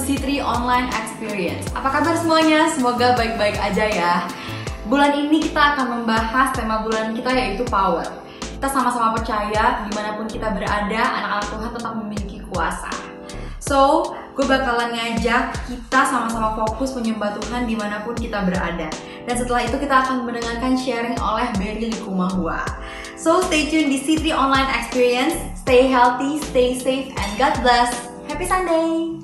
C3 Online Experience. Apa kabar semuanya? Semoga baik-baik aja ya. Bulan ini kita akan membahas tema bulan kita yaitu power. Kita sama-sama percaya dimanapun kita berada, anak-anak Tuhan tetap memiliki kuasa. So, gue bakalan ngajak kita sama-sama fokus menyembah Tuhan dimanapun kita berada. Dan setelah itu kita akan mendengarkan sharing oleh Berry Likumahua. So, stay tune di C3 Online Experience. Stay healthy, stay safe, and God bless. Happy Sunday!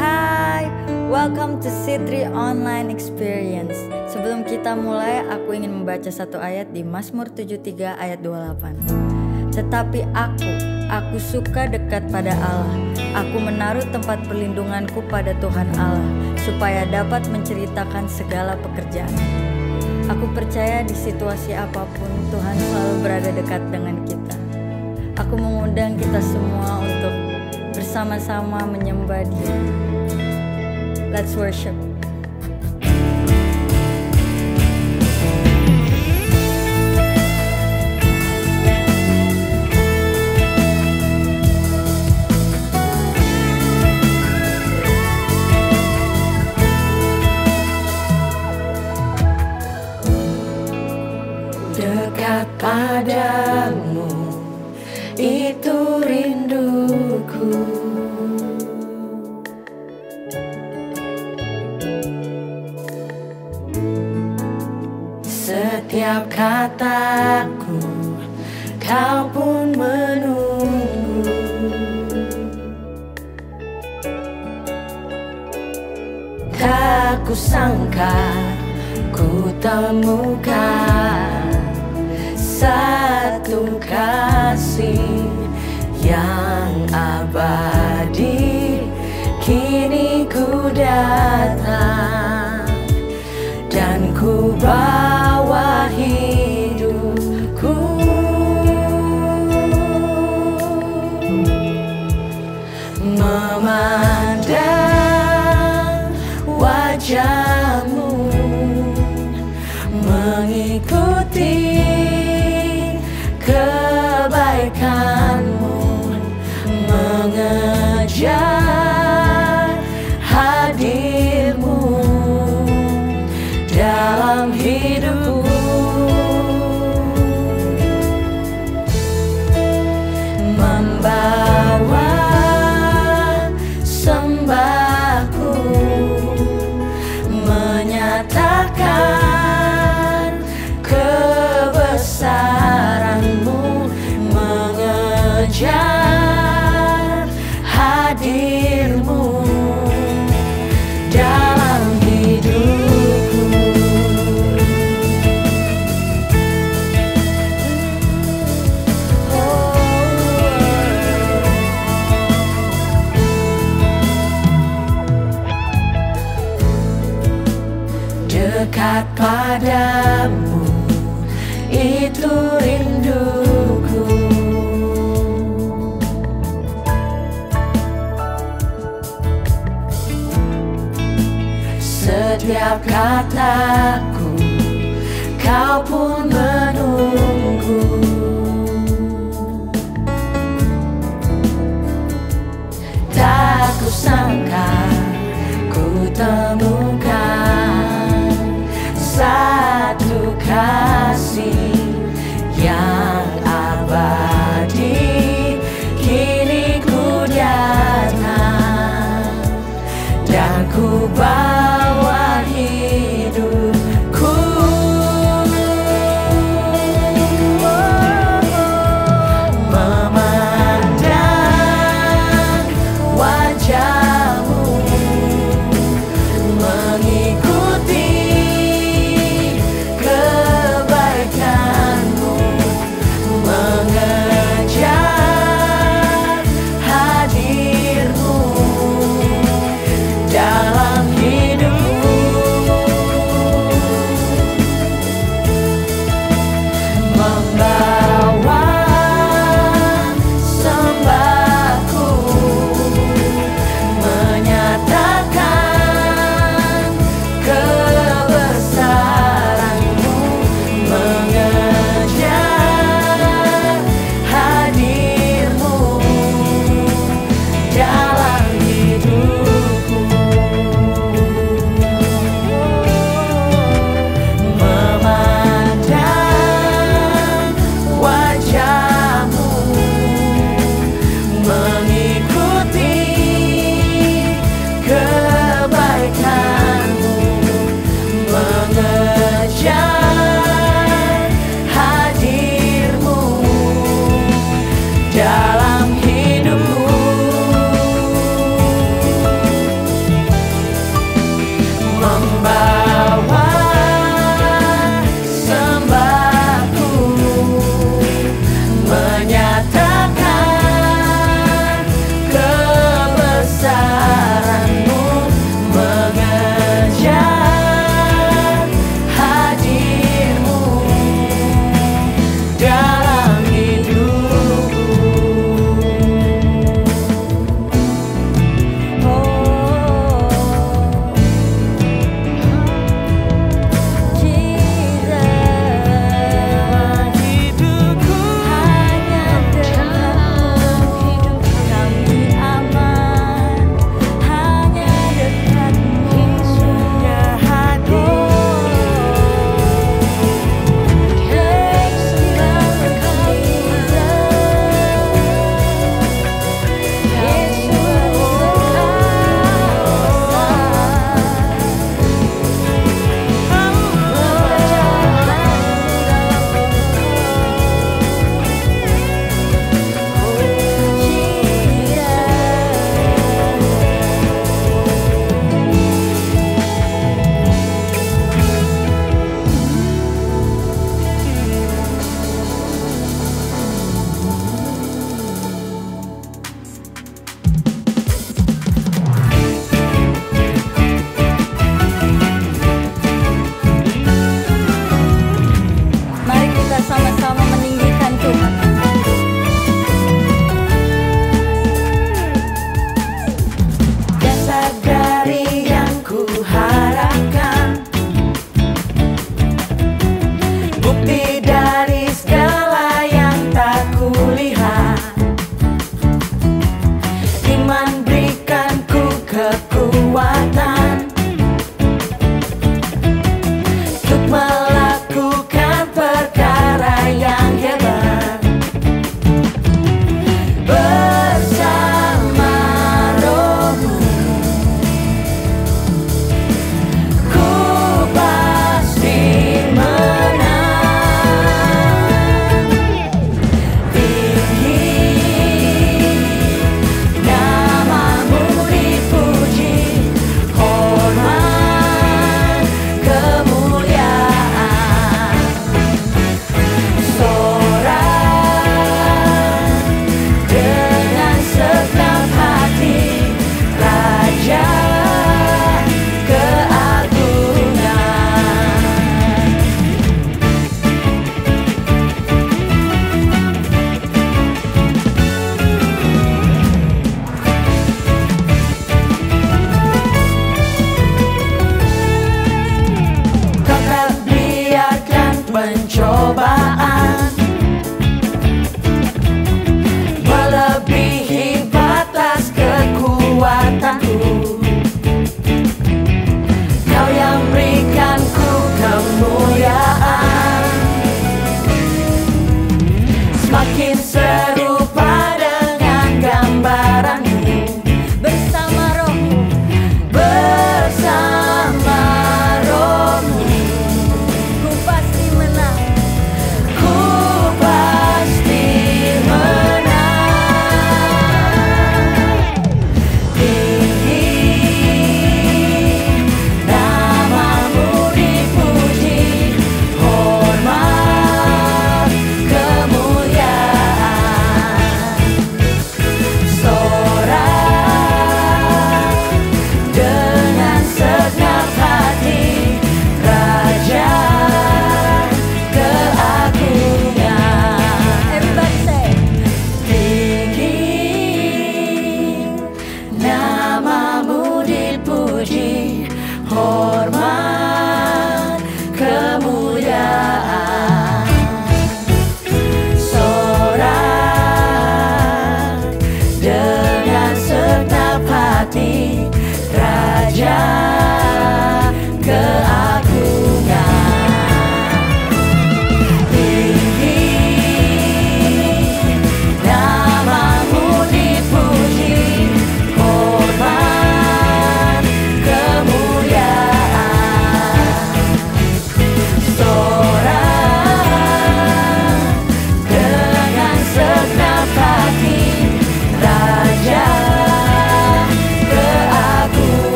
Hai, welcome to C3 Online Experience. Sebelum kita mulai, aku ingin membaca satu ayat di Mazmur 73 ayat 28. Tetapi aku suka dekat pada Allah. Aku menaruh tempat perlindunganku pada Tuhan Allah, supaya dapat menceritakan segala pekerjaan. Aku percaya di situasi apapun, Tuhan selalu berada dekat dengan kita. Aku mengundang kita semua untuk bersama-sama menyembah Dia. Let's worship. Dekat padamu, itu rinduku. Setiap kataku, kau pun menunggu. Tak kusangka ku temukan satu kasih yang abadi. Kini ku datang dan ku bawa hidupku, memandang wajahmu, mengikuti kebaikanmu, mengejar hadirmu dalam hidupku, membawa sembahku, menyatakan kebesaranmu, mengejar hadirmu dalam hidupku. Dekat padamu, itu rinduku. Setiap kataku, kau pun menunggu. Tak kusangka ku temukan satu kasih yang abadi. Kini ku datang dan ku bawa hidupku.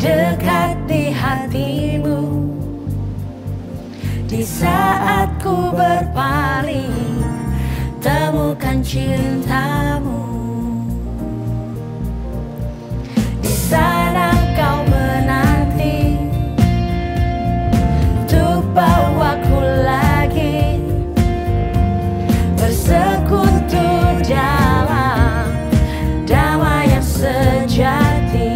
dekat di hatimu. Di saat ku berpaling, temukan cintamu. Di sana kau menanti untuk bawaku lagi bersekutu dalam damai yang sejati.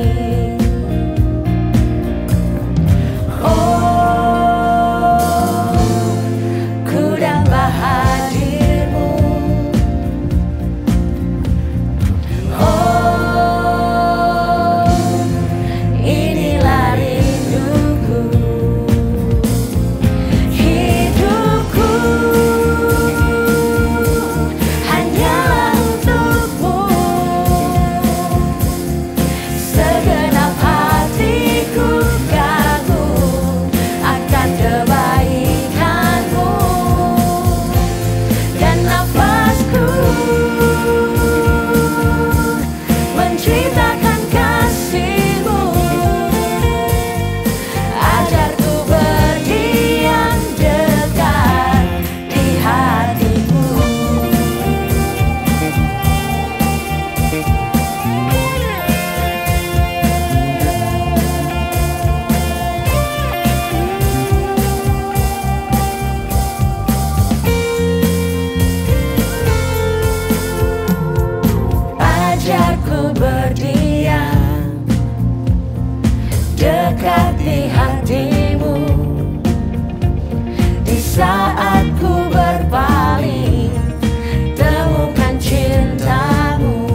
Ajarku berdiam dekat di hatimu. Di saat ku berpaling, temukan cintamu.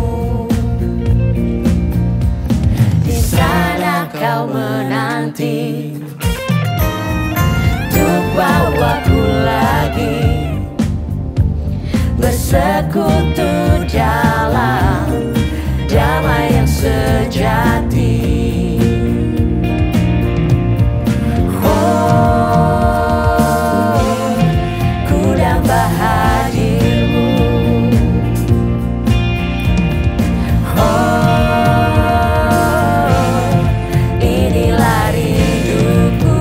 Di sana kau menanti untuk bawaku lagi bersekutu dalam damai yang sejati. Oh, ku damba hadirmu. Oh, inilah rinduku.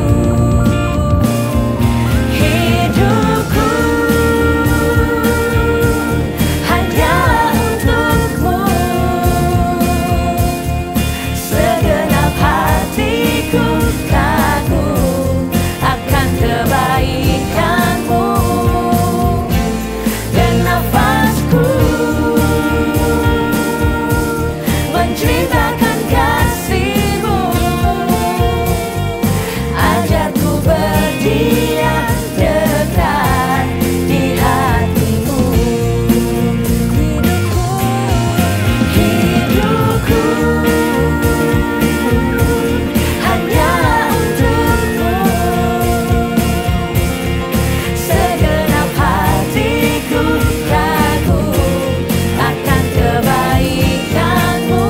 Hidupku hanyalah untukmu. Segenap hatiku kagum akan kebaikanmu. Dan nafasku menceritakan kasihmu. Ajarku berdiam dekat di hatimu. Hidupku hanyalah untukmu. Segenap hatiku kagum akan kebaikanmu.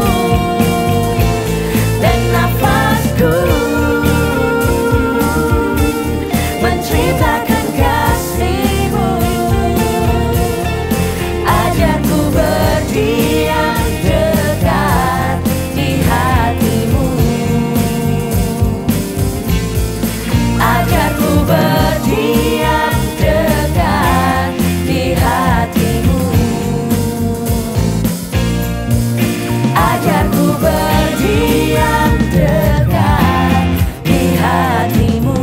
Dan nafasku menceritakan kasihmu. Ajarku berdiam dekat di hatimu. Ajarku berdiam dekat di hatimu. Ajarku berdiam dekat di hatimu.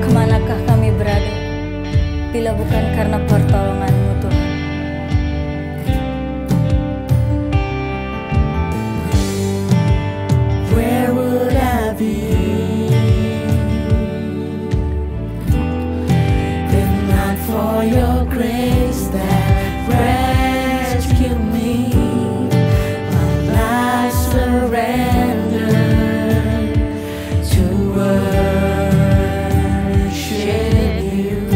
Kemanakah kami berada bila bukan karena pertolongan-Mu, Tuhan? Where would I be if not for your grace that rescued me? My life surrendered to worship you.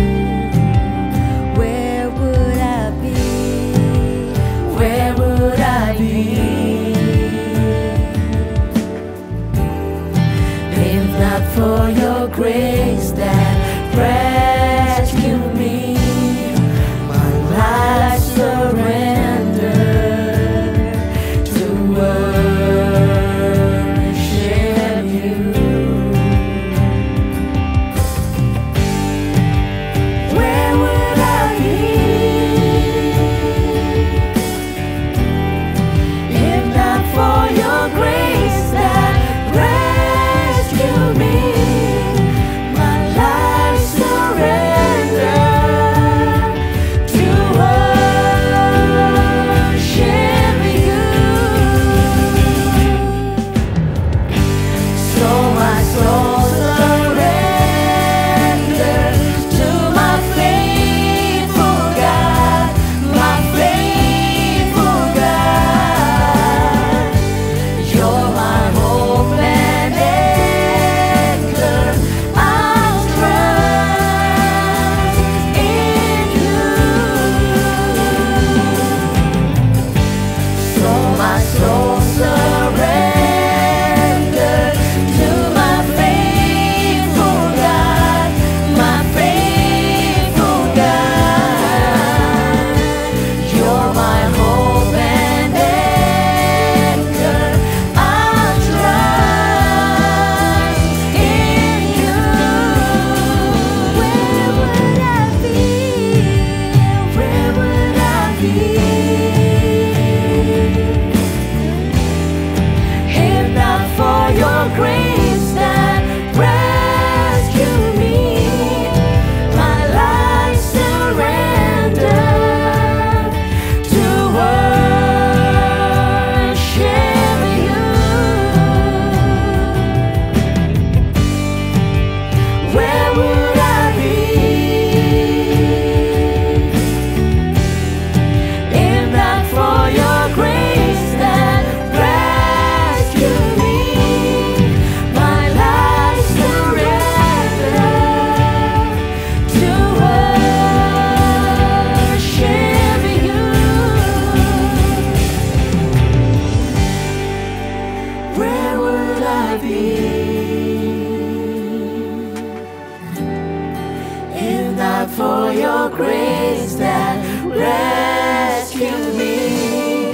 not for your grace that rescued me.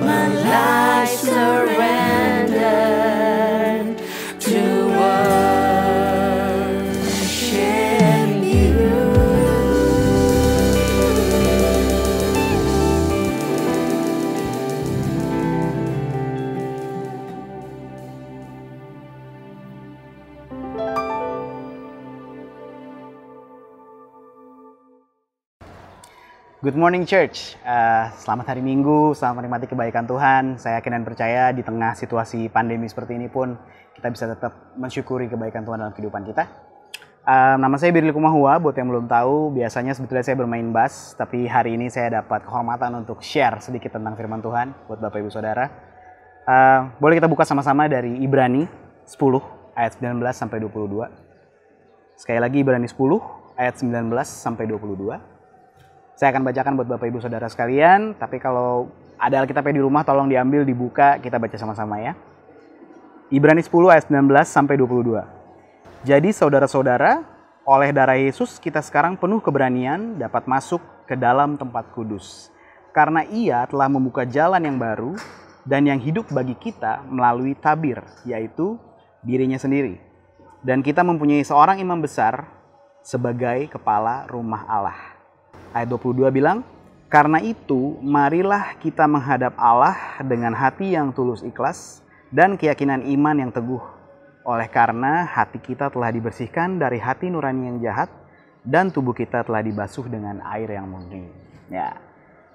My life surrendered to worship you. Good morning church, selamat hari Minggu, selamat menikmati kebaikan Tuhan. Saya yakin dan percaya di tengah situasi pandemi seperti ini pun kita bisa tetap mensyukuri kebaikan Tuhan dalam kehidupan kita. Nama saya Birli Kumahua, buat yang belum tahu, biasanya sebetulnya saya bermain bass, tapi hari ini saya dapat kehormatan untuk share sedikit tentang firman Tuhan buat Bapak Ibu Saudara. Boleh kita buka sama-sama dari Ibrani 10 ayat 19 sampai 22. Sekali lagi Ibrani 10 ayat 19 sampai 22. Saya akan bacakan buat Bapak Ibu Saudara sekalian, tapi kalau ada Alkitabnya di rumah tolong diambil, dibuka, kita baca sama-sama ya. Ibrani 10 ayat 19 sampai 22. Jadi saudara-saudara, oleh darah Yesus kita sekarang penuh keberanian dapat masuk ke dalam tempat kudus. Karena Ia telah membuka jalan yang baru dan yang hidup bagi kita melalui tabir, yaitu dirinya sendiri. Dan kita mempunyai seorang imam besar sebagai kepala rumah Allah. Ayat 22 bilang, karena itu marilah kita menghadap Allah dengan hati yang tulus ikhlas dan keyakinan iman yang teguh. Oleh karena hati kita telah dibersihkan dari hati nurani yang jahat dan tubuh kita telah dibasuh dengan air yang murni. Ya,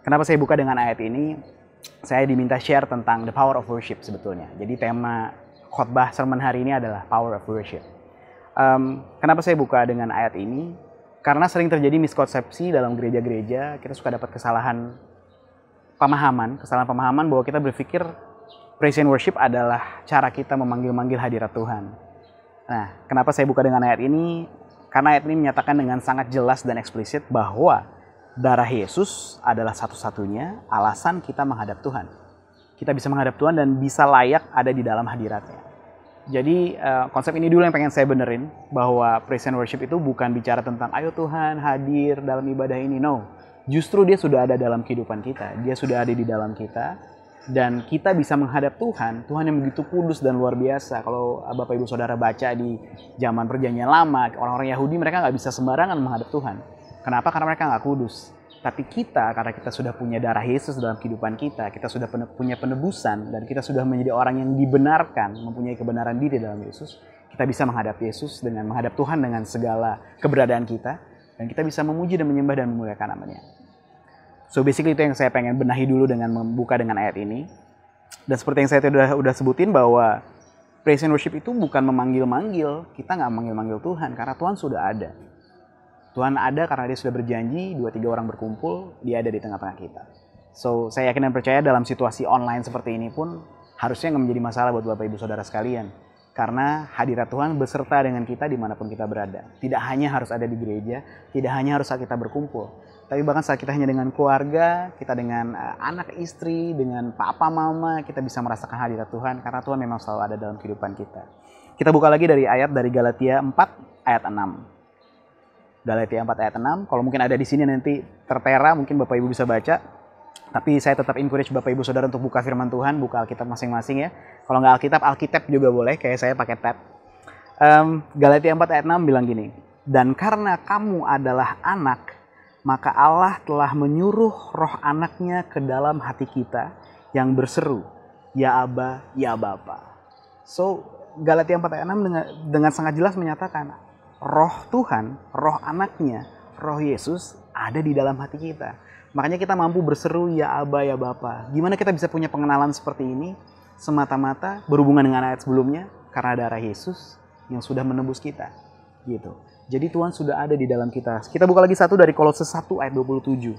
kenapa saya buka dengan ayat ini? Saya diminta share tentang the power of worship sebetulnya. Jadi tema khotbah sermon hari ini adalah power of worship. Kenapa saya buka dengan ayat ini? Karena sering terjadi miskonsepsi dalam gereja-gereja, kita suka dapat kesalahan pemahaman bahwa kita berpikir praise and worship adalah cara kita memanggil-manggil hadirat Tuhan. Nah, kenapa saya buka dengan ayat ini? Karena ayat ini menyatakan dengan sangat jelas dan eksplisit bahwa darah Yesus adalah satu-satunya alasan kita menghadap Tuhan. Kita bisa menghadap Tuhan dan bisa layak ada di dalam hadiratnya. Jadi konsep ini dulu yang pengen saya benerin, bahwa praise and worship itu bukan bicara tentang ayo Tuhan hadir dalam ibadah ini, no. Justru dia sudah ada dalam kehidupan kita, dia sudah ada di dalam kita, dan kita bisa menghadap Tuhan yang begitu kudus dan luar biasa. Kalau Bapak Ibu Saudara baca di zaman perjanjian lama, orang-orang Yahudi mereka nggak bisa sembarangan menghadap Tuhan. Kenapa? Karena mereka nggak kudus. Tapi kita, karena kita sudah punya darah Yesus dalam kehidupan kita sudah punya penebusan, dan kita sudah menjadi orang yang dibenarkan, mempunyai kebenaran diri dalam Yesus, kita bisa menghadap Yesus dengan menghadap Tuhan dengan segala keberadaan kita, dan kita bisa memuji dan menyembah dan memuliakan namanya. So basically itu yang saya pengen benahi dulu dengan membuka dengan ayat ini. Dan seperti yang saya udah sebutin bahwa praise and worship itu bukan memanggil-manggil, kita nggak manggil-manggil Tuhan, karena Tuhan sudah ada. Tuhan ada karena dia sudah berjanji, 2-3 orang berkumpul, dia ada di tengah-tengah kita. So, saya yakin dan percaya dalam situasi online seperti ini pun harusnya nggak menjadi masalah buat Bapak Ibu Saudara sekalian. Karena hadirat Tuhan beserta dengan kita dimanapun kita berada. Tidak hanya harus ada di gereja, tidak hanya harus saat kita berkumpul. Tapi bahkan saat kita hanya dengan keluarga, kita dengan anak istri, dengan papa mama, kita bisa merasakan hadirat Tuhan karena Tuhan memang selalu ada dalam kehidupan kita. Kita buka lagi dari ayat dari Galatia 4 ayat 6. Galatia 4 ayat 6, kalau mungkin ada di sini nanti tertera, mungkin Bapak Ibu bisa baca. Tapi saya tetap encourage Bapak Ibu Saudara untuk buka firman Tuhan, buka Alkitab masing-masing ya. Kalau nggak Alkitab juga boleh, kayak saya pakai tab. Galatia 4 ayat 6 bilang gini, dan karena kamu adalah anak, maka Allah telah menyuruh roh anaknya ke dalam hati kita yang berseru, ya Aba, ya Bapa. So, Galatia 4 ayat 6 dengan sangat jelas menyatakan, roh Tuhan, roh anaknya, roh Yesus ada di dalam hati kita. Makanya kita mampu berseru, ya Aba, ya Bapa. Gimana kita bisa punya pengenalan seperti ini? Semata-mata berhubungan dengan ayat sebelumnya, karena darah Yesus yang sudah menebus kita. Gitu. Jadi Tuhan sudah ada di dalam kita. Kita buka lagi satu dari Kolose 1 ayat 27.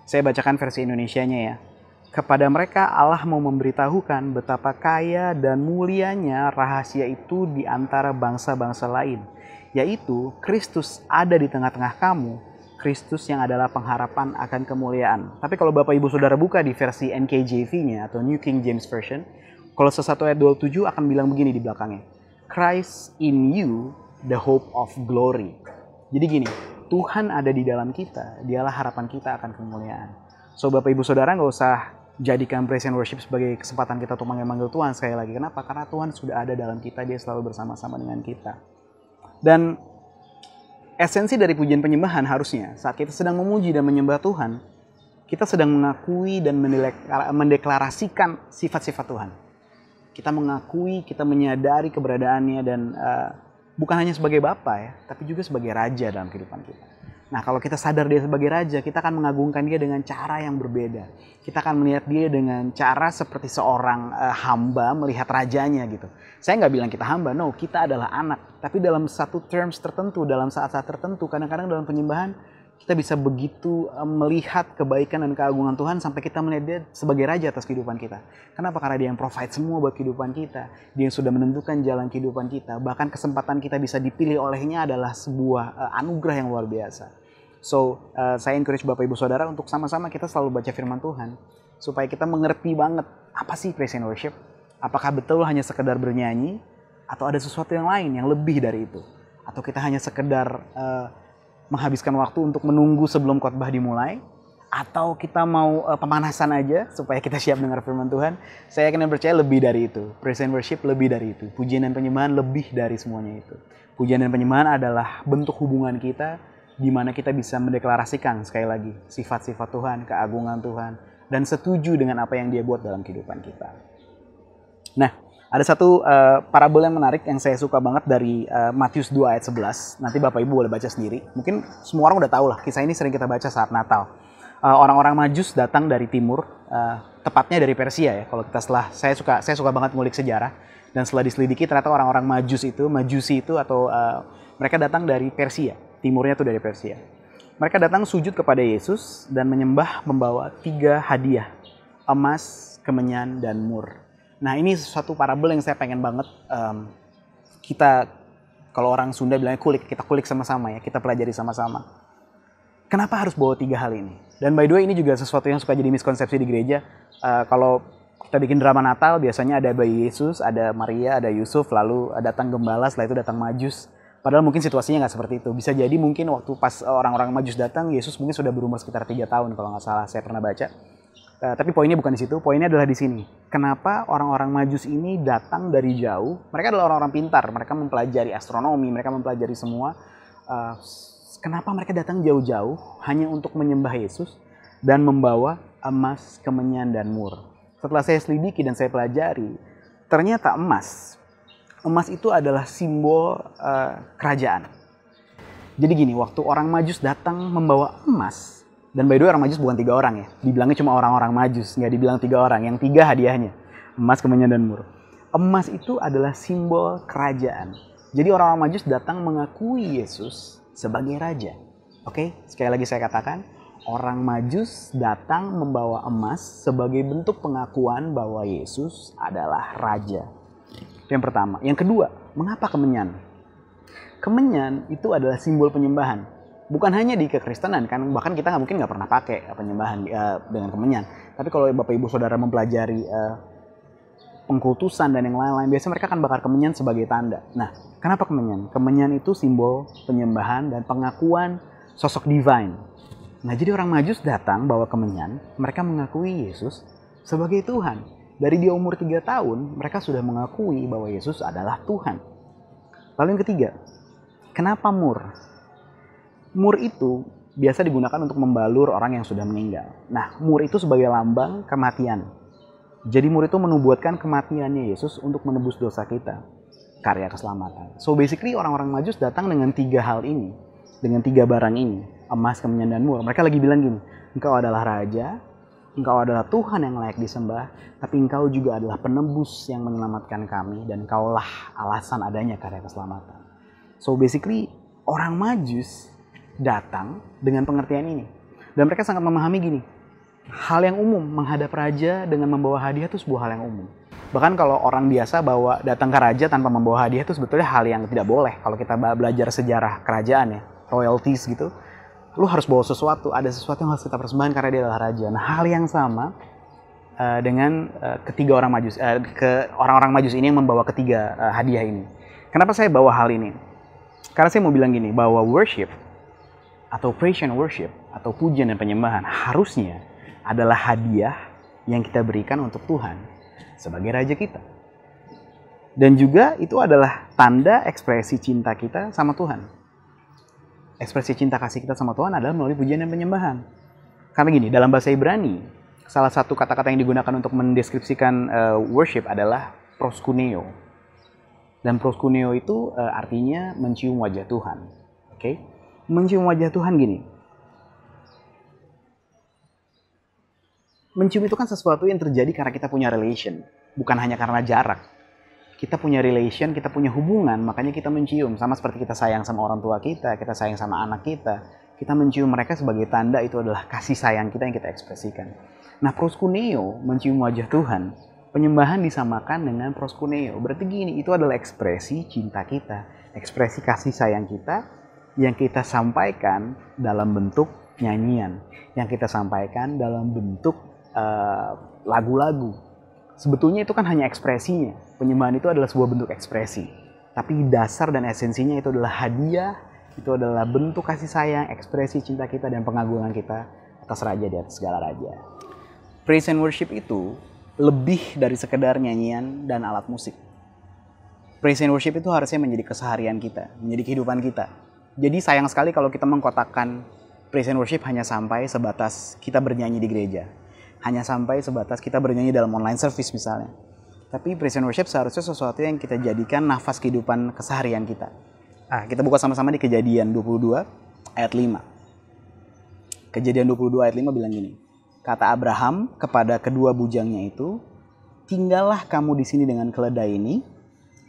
Saya bacakan versi Indonesianya ya. Kepada mereka Allah mau memberitahukan betapa kaya dan mulianya rahasia itu di antara bangsa-bangsa lain. Yaitu Kristus ada di tengah-tengah kamu, Kristus yang adalah pengharapan akan kemuliaan. Tapi kalau Bapak Ibu Saudara buka di versi NKJV-nya atau New King James Version, Kolose 1 ayat 27 akan bilang begini di belakangnya. Christ in you, the hope of glory. Jadi gini, Tuhan ada di dalam kita, dialah harapan kita akan kemuliaan. So Bapak Ibu Saudara nggak usah jadikan praise and worship sebagai kesempatan kita untuk manggil Tuhan sekali lagi. Kenapa? Karena Tuhan sudah ada dalam kita, dia selalu bersama-sama dengan kita. Dan esensi dari pujian penyembahan harusnya saat kita sedang memuji dan menyembah Tuhan, kita sedang mengakui dan mendeklarasikan sifat-sifat Tuhan. Kita mengakui, kita menyadari keberadaannya dan bukan hanya sebagai Bapa ya, tapi juga sebagai Raja dalam kehidupan kita. Nah, kalau kita sadar dia sebagai Raja, kita akan mengagungkan dia dengan cara yang berbeda. Kita akan melihat dia dengan cara seperti seorang hamba melihat rajanya gitu. Saya nggak bilang kita hamba, no, kita adalah anak. Tapi dalam satu terms tertentu, dalam saat-saat tertentu, kadang-kadang dalam penyembahan, kita bisa begitu melihat kebaikan dan keagungan Tuhan sampai kita melihat dia sebagai Raja atas kehidupan kita. Kenapa? Karena dia yang provide semua buat kehidupan kita. Dia yang sudah menentukan jalan kehidupan kita. Bahkan kesempatan kita bisa dipilih olehnya adalah sebuah anugerah yang luar biasa. So, saya encourage Bapak Ibu Saudara untuk sama-sama kita selalu baca firman Tuhan. Supaya kita mengerti banget apa sih praise and worship. Apakah betul hanya sekedar bernyanyi? Atau ada sesuatu yang lain yang lebih dari itu? Atau kita hanya sekedar menghabiskan waktu untuk menunggu sebelum khotbah dimulai? Atau kita mau pemanasan aja supaya kita siap dengar firman Tuhan? Saya yakin dan percaya lebih dari itu. Praise and worship lebih dari itu. Pujian dan penyembahan lebih dari semuanya itu. Pujian dan penyembahan adalah bentuk hubungan kita di mana kita bisa mendeklarasikan sekali lagi sifat-sifat Tuhan, keagungan Tuhan, dan setuju dengan apa yang dia buat dalam kehidupan kita. Nah, ada satu parabel yang menarik yang saya suka banget dari Matius 2 ayat 11. Nanti Bapak Ibu boleh baca sendiri. Mungkin semua orang udah tahu lah, kisah ini sering kita baca saat Natal. Orang-orang Majus datang dari timur, tepatnya dari Persia ya. Kalau kita saya suka banget ngulik sejarah, dan setelah diselidiki ternyata orang-orang Majusi itu atau mereka datang dari Persia. Timurnya tuh dari Persia. Mereka datang sujud kepada Yesus dan menyembah membawa 3 hadiah. Emas, kemenyan, dan mur. Nah, ini suatu parabel yang saya pengen banget kita, kalau orang Sunda bilangnya kita kulik sama-sama ya, kita pelajari sama-sama. Kenapa harus bawa 3 hal ini? Dan by the way, ini juga sesuatu yang suka jadi miskonsepsi di gereja. Kalau kita bikin drama Natal, biasanya ada bayi Yesus, ada Maria, ada Yusuf, lalu datang gembala, setelah itu datang Majus. Padahal mungkin situasinya nggak seperti itu. Bisa jadi mungkin waktu pas orang-orang Majus datang, Yesus mungkin sudah berumur sekitar 3 tahun kalau nggak salah, saya pernah baca. Tapi poinnya bukan di situ, poinnya adalah di sini. Kenapa orang-orang Majus ini datang dari jauh? Mereka adalah orang-orang pintar, mereka mempelajari astronomi, mereka mempelajari semua. Kenapa mereka datang jauh-jauh hanya untuk menyembah Yesus dan membawa emas, kemenyan, dan mur? Setelah saya selidiki dan saya pelajari, ternyata emas itu adalah simbol kerajaan. Jadi gini, waktu orang Majus datang membawa emas, dan by the way orang Majus bukan 3 orang ya, dibilangnya cuma orang-orang Majus, nggak dibilang 3 orang, yang 3 hadiahnya, emas, kemenyan, dan mur. Emas itu adalah simbol kerajaan. Jadi orang-orang Majus datang mengakui Yesus sebagai Raja. Oke, sekali lagi saya katakan, orang Majus datang membawa emas sebagai bentuk pengakuan bahwa Yesus adalah Raja. Yang pertama. Yang kedua, mengapa kemenyan? Kemenyan itu adalah simbol penyembahan. Bukan hanya di kekristenan kan, bahkan kita mungkin nggak pernah pakai penyembahan dengan kemenyan. Tapi kalau Bapak Ibu Saudara mempelajari pengkultusan dan yang lain-lain, biasanya mereka akan bakar kemenyan sebagai tanda. Nah, kenapa kemenyan? Kemenyan itu simbol penyembahan dan pengakuan sosok divine. Nah, jadi orang Majus datang bawa kemenyan, mereka mengakui Yesus sebagai Tuhan. Dari dia umur 3 tahun, mereka sudah mengakui bahwa Yesus adalah Tuhan. Lalu yang ketiga, kenapa mur? Mur itu biasa digunakan untuk membalur orang yang sudah meninggal. Nah, mur itu sebagai lambang kematian. Jadi mur itu menubuatkan kematiannya Yesus untuk menebus dosa kita. Karya keselamatan. So basically orang-orang Majus datang dengan 3 hal ini. Dengan 3 barang ini. Emas, kemenyan, dan mur. Mereka lagi bilang gini, engkau adalah Raja, engkau adalah Tuhan yang layak disembah, tapi engkau juga adalah penebus yang menyelamatkan kami, dan engkaulah alasan adanya karya keselamatan. So basically, orang Majus datang dengan pengertian ini. Dan mereka sangat memahami gini, hal yang umum, menghadap raja dengan membawa hadiah itu sebuah hal yang umum. Bahkan kalau orang biasa datang ke raja tanpa membawa hadiah itu sebetulnya hal yang tidak boleh. Kalau kita belajar sejarah kerajaan ya, royalties gitu, lu harus bawa sesuatu, ada sesuatu yang harus kita persembahkan karena dia adalah raja. Nah, hal yang sama dengan ketiga orang Majus, orang-orang Majus ini yang membawa ketiga hadiah ini. Kenapa saya bawa hal ini? Karena saya mau bilang gini, bahwa worship atau praise and worship atau pujian dan penyembahan harusnya adalah hadiah yang kita berikan untuk Tuhan sebagai Raja kita. Dan juga itu adalah tanda ekspresi cinta kita sama Tuhan. Ekspresi cinta kasih kita sama Tuhan adalah melalui pujian dan penyembahan. Karena gini, dalam bahasa Ibrani, salah satu kata-kata yang digunakan untuk mendeskripsikan worship adalah proskuneo. Dan proskuneo itu artinya mencium wajah Tuhan. Oke? Mencium wajah Tuhan gini. Mencium itu kan sesuatu yang terjadi karena kita punya relation, bukan hanya karena jarak. Kita punya relation, kita punya hubungan, makanya kita mencium. Sama seperti kita sayang sama orang tua kita sayang sama anak kita mencium mereka sebagai tanda itu adalah kasih sayang kita yang kita ekspresikan. Nah, proskuneo, mencium wajah Tuhan, penyembahan disamakan dengan proskuneo. Berarti gini, itu adalah ekspresi cinta kita, ekspresi kasih sayang kita yang kita sampaikan dalam bentuk nyanyian, yang kita sampaikan dalam bentuk lagu-lagu. Sebetulnya itu kan hanya ekspresinya. Penyembahan itu adalah sebuah bentuk ekspresi. Tapi dasar dan esensinya itu adalah hadiah, itu adalah bentuk kasih sayang, ekspresi cinta kita dan pengagungan kita atas Raja di atas segala raja. Praise and worship itu lebih dari sekedar nyanyian dan alat musik. Praise and worship itu harusnya menjadi keseharian kita, menjadi kehidupan kita. Jadi sayang sekali kalau kita mengkotakkan praise and worship hanya sampai sebatas kita bernyanyi di gereja. Hanya sampai sebatas kita bernyanyi dalam online service misalnya. Tapi praise and worship seharusnya sesuatu yang kita jadikan nafas kehidupan keseharian kita. Kita buka sama-sama di Kejadian 22 ayat 5. Kejadian 22 ayat 5 bilang gini. Kata Abraham kepada kedua bujangnya itu, tinggallah kamu di sini dengan keledai ini.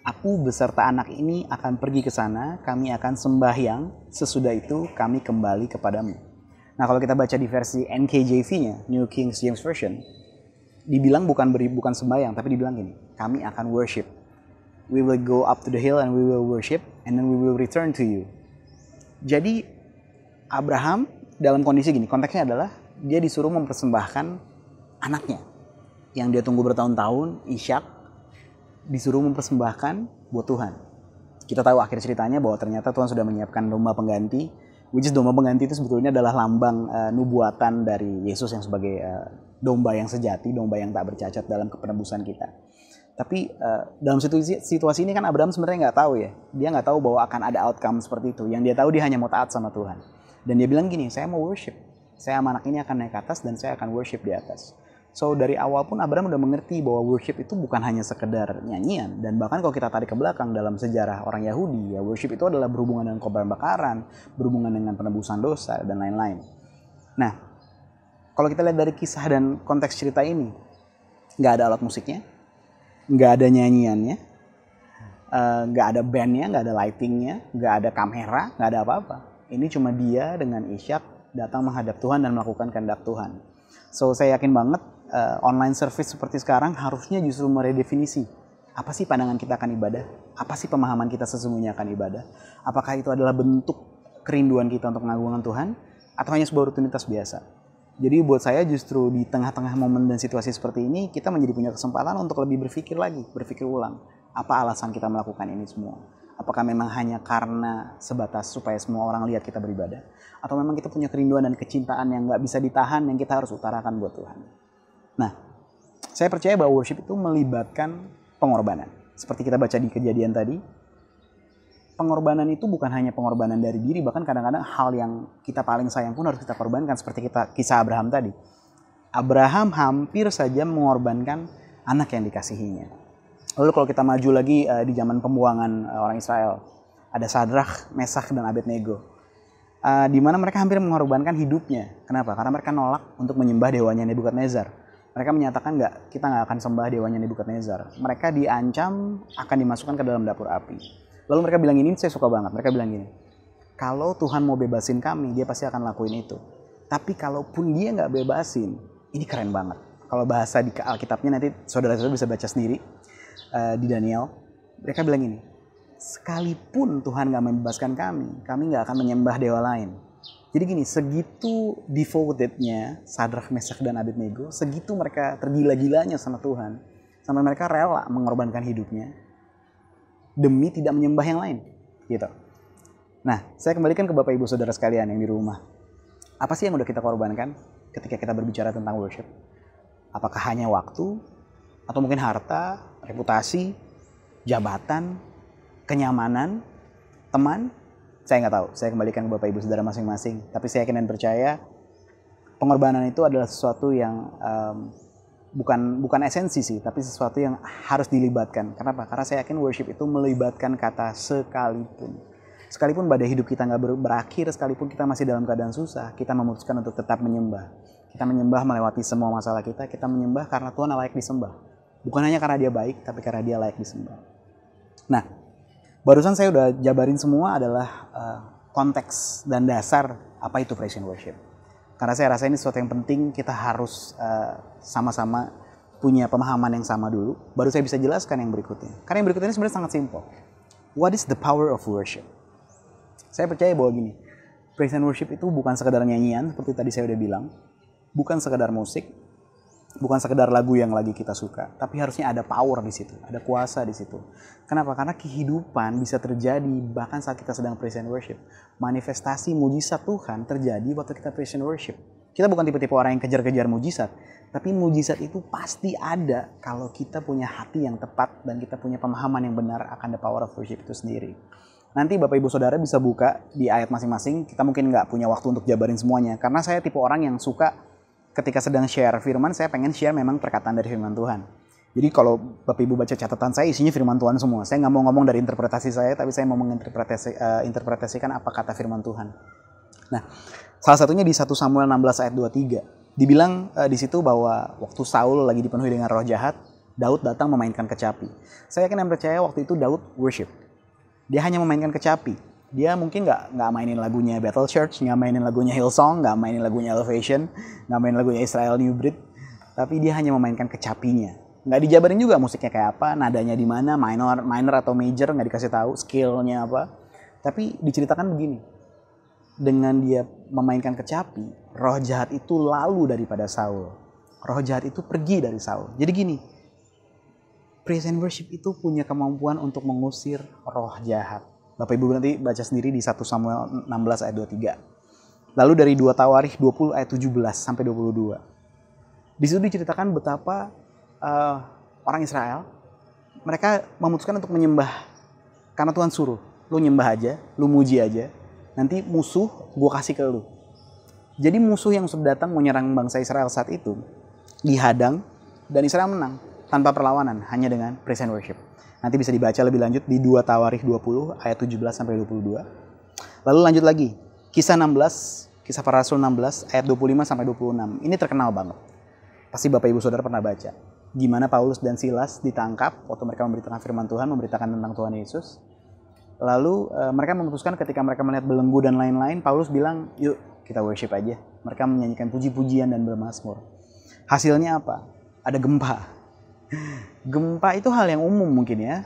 Aku beserta anak ini akan pergi ke sana. Kami akan sembahyang. Sesudah itu kami kembali kepadamu. Nah, kalau kita baca di versi NKJV-nya, New King James Version, dibilang bukan sembahyang, tapi dibilang gini, kami akan worship. We will go up to the hill and we will worship, and then we will return to you. Jadi, Abraham dalam kondisi gini, konteksnya adalah dia disuruh mempersembahkan anaknya, yang dia tunggu bertahun-tahun, Ishak, disuruh mempersembahkan buat Tuhan. Kita tahu akhir ceritanya bahwa ternyata Tuhan sudah menyiapkan domba pengganti, which is domba pengganti itu sebetulnya adalah lambang nubuatan dari Yesus yang sebagai domba yang sejati, domba yang tak bercacat dalam kepenebusan kita. Tapi dalam situasi ini kan Abraham sebenarnya nggak tahu ya. Dia nggak tahu bahwa akan ada outcome seperti itu. Yang dia tahu dia hanya mau taat sama Tuhan. Dan dia bilang gini, saya mau worship. Saya sama anak ini akan naik ke atas dan saya akan worship di atas. So dari awal pun Abraham udah mengerti bahwa worship itu bukan hanya sekedar nyanyian. Dan bahkan kalau kita tarik ke belakang dalam sejarah orang Yahudi, ya worship itu adalah berhubungan dengan korban bakaran, berhubungan dengan penebusan dosa, dan lain-lain. Nah, kalau kita lihat dari kisah dan konteks cerita ini, nggak ada alat musiknya, nggak ada nyanyiannya, nggak ada bandnya, nggak ada lightingnya, nggak ada kamera, nggak ada apa-apa. Ini cuma dia dengan Ishak datang menghadap Tuhan dan melakukan kehendak Tuhan. So saya yakin banget online service seperti sekarang harusnya justru meredefinisi apa sih pandangan kita akan ibadah, apa sih pemahaman kita sesungguhnya akan ibadah, apakah itu adalah bentuk kerinduan kita untuk mengagungkan Tuhan atau hanya sebuah rutinitas biasa. Jadi buat saya justru di tengah-tengah momen dan situasi seperti ini kita menjadi punya kesempatan untuk lebih berpikir lagi, berpikir ulang apa alasan kita melakukan ini semua. Apakah memang hanya karena sebatas supaya semua orang lihat kita beribadah, atau memang kita punya kerinduan dan kecintaan yang nggak bisa ditahan yang kita harus utarakan buat Tuhan. Nah, saya percaya bahwa worship itu melibatkan pengorbanan. Seperti kita baca di Kejadian tadi, pengorbanan itu bukan hanya pengorbanan dari diri, bahkan kadang-kadang hal yang kita paling sayang pun harus kita korbankan, seperti kisah Abraham tadi. Abraham hampir saja mengorbankan anak yang dikasihinya. Lalu kalau kita maju lagi di zaman pembuangan orang Israel, ada Sadrak, Mesak, dan Abednego. Di mana mereka hampir mengorbankan hidupnya. Kenapa? Karena mereka nolak untuk menyembah dewanya Nebukadnezar. Mereka menyatakan kita nggak akan sembah dewanya Nebukadnezar. Mereka diancam akan dimasukkan ke dalam dapur api. Lalu mereka bilang ini saya suka banget. Mereka bilang gini, kalau Tuhan mau bebasin kami, dia pasti akan lakuin itu. Tapi kalaupun dia nggak bebasin, ini keren banget. Kalau bahasa di Alkitabnya nanti saudara-saudara bisa baca sendiri di Daniel. Mereka bilang ini, sekalipun Tuhan nggak membebaskan kami nggak akan menyembah dewa lain. Jadi gini, segitu devotednya Sadrak, Mesak, dan Abednego, segitu mereka tergila-gilanya sama Tuhan, sampai mereka rela mengorbankan hidupnya demi tidak menyembah yang lain, gitu. Nah, saya kembalikan ke Bapak Ibu Saudara sekalian yang di rumah. Apa sih yang udah kita korbankan ketika kita berbicara tentang worship? Apakah hanya waktu? Atau mungkin harta, reputasi, jabatan, kenyamanan, teman? Saya nggak tahu, saya kembalikan ke Bapak Ibu Saudara masing-masing. Tapi saya yakin dan percaya, pengorbanan itu adalah sesuatu yang bukan esensi sih, tapi sesuatu yang harus dilibatkan. Kenapa? Karena saya yakin worship itu melibatkan kata sekalipun. Sekalipun badai hidup kita nggak berakhir, sekalipun kita masih dalam keadaan susah, kita memutuskan untuk tetap menyembah. Kita menyembah melewati semua masalah kita menyembah karena Tuhan layak disembah. Bukan hanya karena dia baik, tapi karena dia layak disembah. Nah, barusan saya udah jabarin semua adalah konteks dan dasar apa itu praise and worship. Karena saya rasa ini sesuatu yang penting, kita harus sama-sama punya pemahaman yang sama dulu, baru saya bisa jelaskan yang berikutnya. Karena yang berikutnya ini sebenarnya sangat simpel. What is the power of worship? Saya percaya bahwa gini, praise and worship itu bukan sekedar nyanyian, seperti tadi saya udah bilang. Bukan sekedar musik, bukan sekedar lagu yang lagi kita suka. Tapi harusnya ada power di situ, ada kuasa di situ. Kenapa? Karena kehidupan bisa terjadi bahkan saat kita sedang praise and worship. Manifestasi mujizat Tuhan terjadi waktu kita praise and worship. Kita bukan tipe-tipe orang yang kejar-kejar mujizat. Tapi mujizat itu pasti ada kalau kita punya hati yang tepat dan kita punya pemahaman yang benar akan the power of worship itu sendiri. Nanti Bapak Ibu Saudara bisa buka di ayat masing-masing. Kita mungkin nggak punya waktu untuk jabarin semuanya. Karena saya tipe orang yang suka ketika sedang share firman, saya pengen share memang perkataan dari firman Tuhan. Jadi kalau Bapak Ibu baca catatan saya, isinya firman Tuhan semua. Saya nggak mau ngomong dari interpretasi saya, tapi saya mau menginterpretasikan apa kata firman Tuhan. Nah, salah satunya di 1 Samuel 16 ayat 23. Dibilang di situ bahwa waktu Saul lagi dipenuhi dengan roh jahat, Daud datang memainkan kecapi. Saya yakin dan percaya waktu itu Daud worship. Dia hanya memainkan kecapi. Dia mungkin nggak mainin lagunya Battle Church, nggak mainin lagunya Hillsong, nggak mainin lagunya Elevation, nggak mainin lagunya Israel New Breed. Tapi dia hanya memainkan kecapinya. Nggak dijabarin juga musiknya kayak apa, nadanya di mana, minor atau major, nggak dikasih tahu skillnya apa. Tapi diceritakan begini. Dengan dia memainkan kecapi, roh jahat itu lalu daripada Saul. Roh jahat itu pergi dari Saul. Jadi gini, praise and worship itu punya kemampuan untuk mengusir roh jahat. Bapak Ibu nanti baca sendiri di 1 Samuel 16 ayat 23. Lalu dari 2 Tawarikh 20 ayat 17 sampai 22. Di situ diceritakan betapa orang Israel, mereka memutuskan untuk menyembah. Karena Tuhan suruh, lu nyembah aja, lu muji aja. Nanti musuh gue kasih ke lu. Jadi musuh yang sudah datang menyerang bangsa Israel saat itu dihadang dan Israel menang tanpa perlawanan, hanya dengan praise and worship. Nanti bisa dibaca lebih lanjut di 2 Tawarikh 20 ayat 17 sampai 22. Lalu lanjut lagi, Kisah Para Rasul 16 ayat 25 sampai 26. Ini terkenal banget. Pasti Bapak Ibu Saudara pernah baca. Gimana Paulus dan Silas ditangkap waktu mereka memberitakan firman Tuhan, memberitakan tentang Tuhan Yesus. Lalu mereka memutuskan ketika mereka melihat belenggu dan lain-lain, Paulus bilang, yuk kita worship aja. Mereka menyanyikan puji-pujian dan bermazmur. Hasilnya apa? Ada gempa. Gempa itu hal yang umum mungkin ya.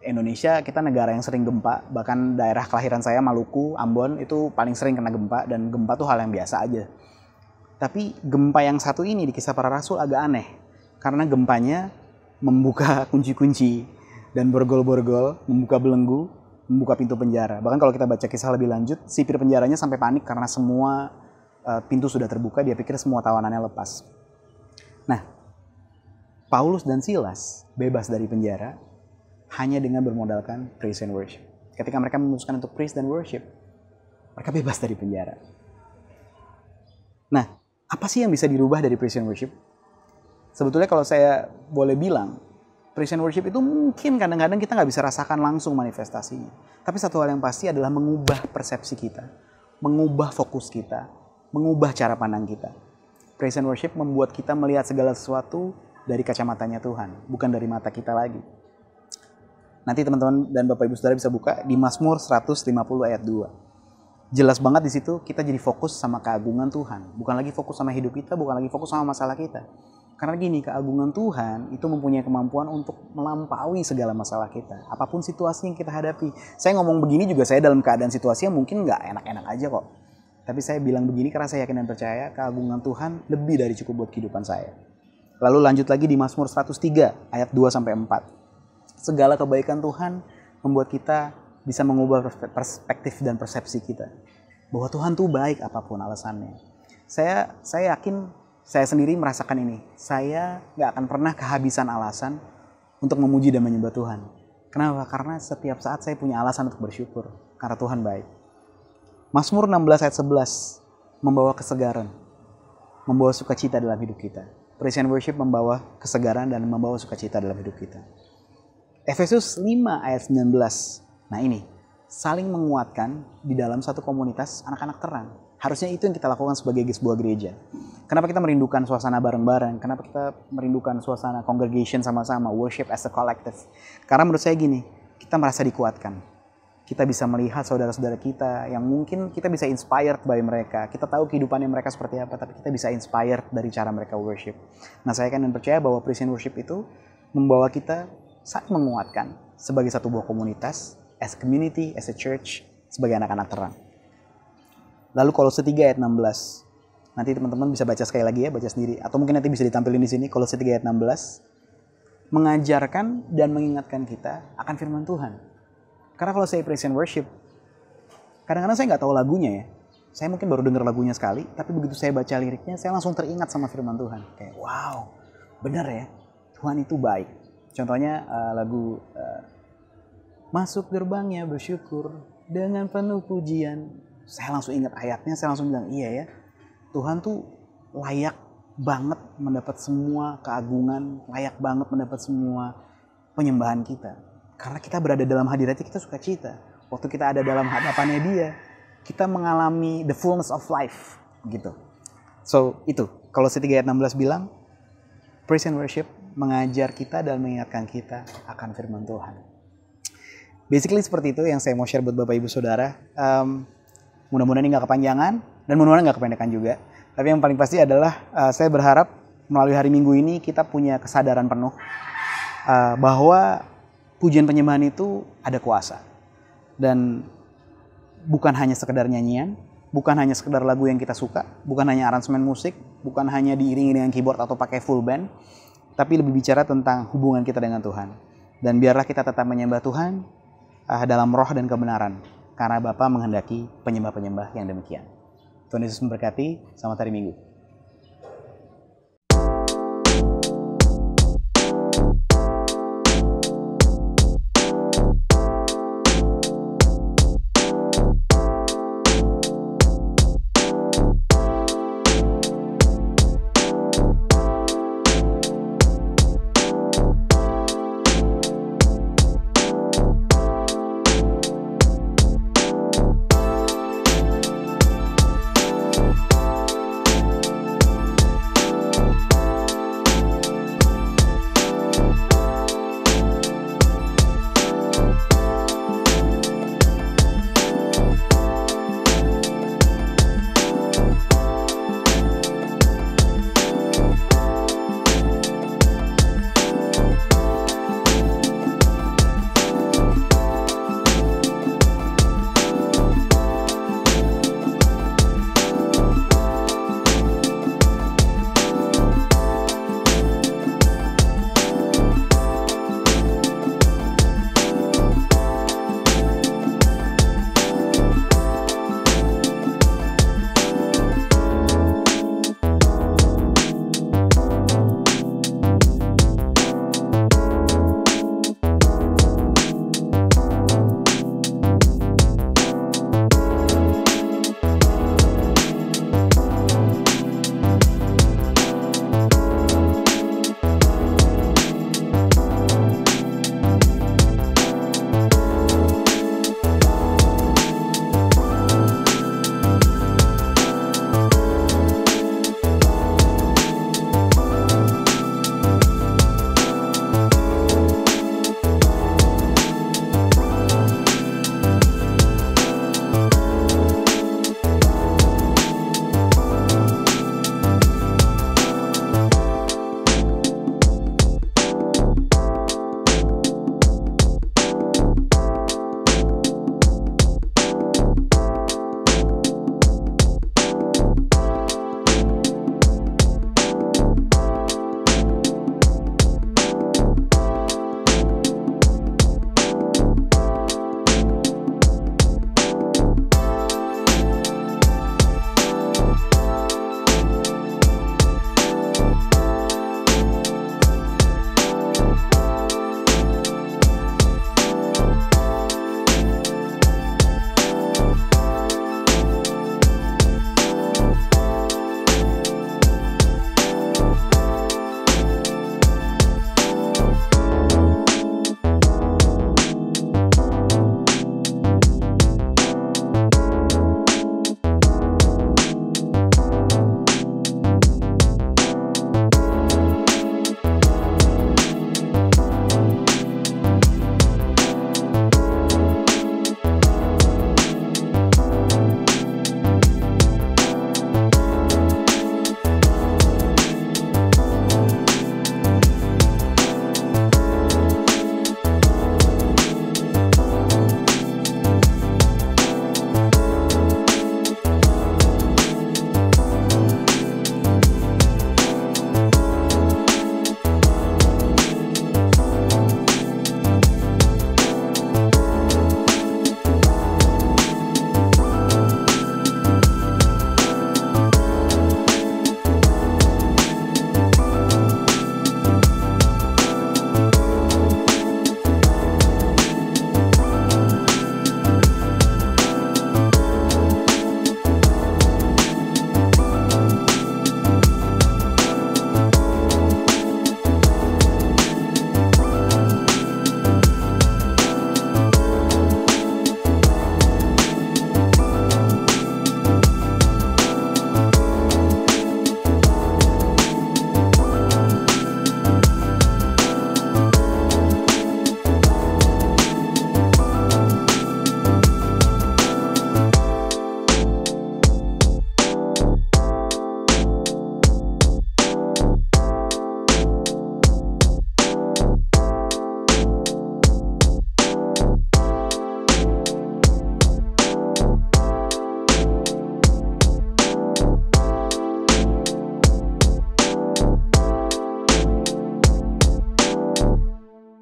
Indonesia kita negara yang sering gempa. Bahkan daerah kelahiran saya Maluku, Ambon itu paling sering kena gempa. Dan gempa tuh hal yang biasa aja. Tapi gempa yang satu ini di Kisah Para Rasul agak aneh. Karena gempanya membuka kunci-kunci dan borgol-borgol, membuka belenggu, membuka pintu penjara. Bahkan kalau kita baca kisah lebih lanjut, sipir penjaranya sampai panik karena semua pintu sudah terbuka, dia pikir semua tawanannya lepas. Nah, Paulus dan Silas bebas dari penjara hanya dengan bermodalkan praise and worship. Ketika mereka memutuskan untuk praise dan worship, mereka bebas dari penjara. Nah, apa sih yang bisa dirubah dari praise and worship? Sebetulnya kalau saya boleh bilang, praise and worship itu mungkin kadang-kadang kita nggak bisa rasakan langsung manifestasinya. Tapi satu hal yang pasti adalah mengubah persepsi kita, mengubah fokus kita, mengubah cara pandang kita. Praise and worship membuat kita melihat segala sesuatu dari kacamatanya Tuhan, bukan dari mata kita lagi. Nanti teman-teman dan Bapak Ibu Saudara bisa buka di Mazmur 150 ayat 2. Jelas banget di situ kita jadi fokus sama keagungan Tuhan, bukan lagi fokus sama hidup kita, bukan lagi fokus sama masalah kita. Karena gini, keagungan Tuhan itu mempunyai kemampuan untuk melampaui segala masalah kita. Apapun situasi yang kita hadapi. Saya ngomong begini juga saya dalam keadaan situasi yang mungkin nggak enak-enak aja kok. Tapi saya bilang begini karena saya yakin dan percaya keagungan Tuhan lebih dari cukup buat kehidupan saya. Lalu lanjut lagi di Mazmur 103 ayat 2-4. Segala kebaikan Tuhan membuat kita bisa mengubah perspektif dan persepsi kita. Bahwa Tuhan tuh baik apapun alasannya. Saya yakin, saya sendiri merasakan ini. Saya gak akan pernah kehabisan alasan untuk memuji dan menyembah Tuhan. Kenapa? Karena setiap saat saya punya alasan untuk bersyukur. Karena Tuhan baik. Mazmur 16 ayat 11 membawa kesegaran, membawa sukacita dalam hidup kita. Praise and worship membawa kesegaran dan membawa sukacita dalam hidup kita. Efesus 5 ayat 19. Nah ini, saling menguatkan di dalam satu komunitas anak-anak terang. Harusnya itu yang kita lakukan sebagai sebuah gereja. Kenapa kita merindukan suasana bareng-bareng? Kenapa kita merindukan suasana congregation sama-sama, worship as a collective? Karena menurut saya gini, kita merasa dikuatkan. Kita bisa melihat saudara-saudara kita yang mungkin kita bisa inspired by mereka. Kita tahu kehidupannya mereka seperti apa, tapi kita bisa inspired dari cara mereka worship. Nah, saya kan percaya bahwa praise and worship itu membawa kita saling menguatkan sebagai satu buah komunitas, as a community, as a church, sebagai anak-anak terang. Lalu Kolose 3 ayat 16. Nanti teman-teman bisa baca sekali lagi ya, baca sendiri. Atau mungkin nanti bisa ditampilin di sini, Kolose 3 ayat 16. Mengajarkan dan mengingatkan kita akan firman Tuhan. Karena kalau saya praise and worship, kadang-kadang saya nggak tahu lagunya ya. Saya mungkin baru dengar lagunya sekali, tapi begitu saya baca liriknya, saya langsung teringat sama firman Tuhan. Kayak wow, benar ya, Tuhan itu baik. Contohnya lagu Masuk gerbangnya bersyukur dengan penuh pujian. Saya langsung ingat ayatnya, saya langsung bilang iya ya. Tuhan tuh layak banget mendapat semua keagungan, layak banget mendapat semua penyembahan kita. Karena kita berada dalam hadiratnya, kita suka cita. Waktu kita ada dalam hadapannya dia, kita mengalami the fullness of life. Gitu. So itu, Kolose 3 ayat 16 bilang, praise and worship mengajar kita dan mengingatkan kita akan firman Tuhan. Basically seperti itu yang saya mau share buat Bapak Ibu Saudara. Mudah-mudahan ini gak kepanjangan, dan mudah-mudahan gak kependekan juga. Tapi yang paling pasti adalah saya berharap melalui hari Minggu ini kita punya kesadaran penuh bahwa pujian penyembahan itu ada kuasa. Dan bukan hanya sekedar nyanyian, bukan hanya sekedar lagu yang kita suka, bukan hanya aransemen musik, bukan hanya diiringi dengan keyboard atau pakai full band, tapi lebih bicara tentang hubungan kita dengan Tuhan. Dan biarlah kita tetap menyembah Tuhan dalam roh dan kebenaran, karena Bapa menghendaki penyembah-penyembah yang demikian. Tuhan Yesus memberkati, selamat hari Minggu.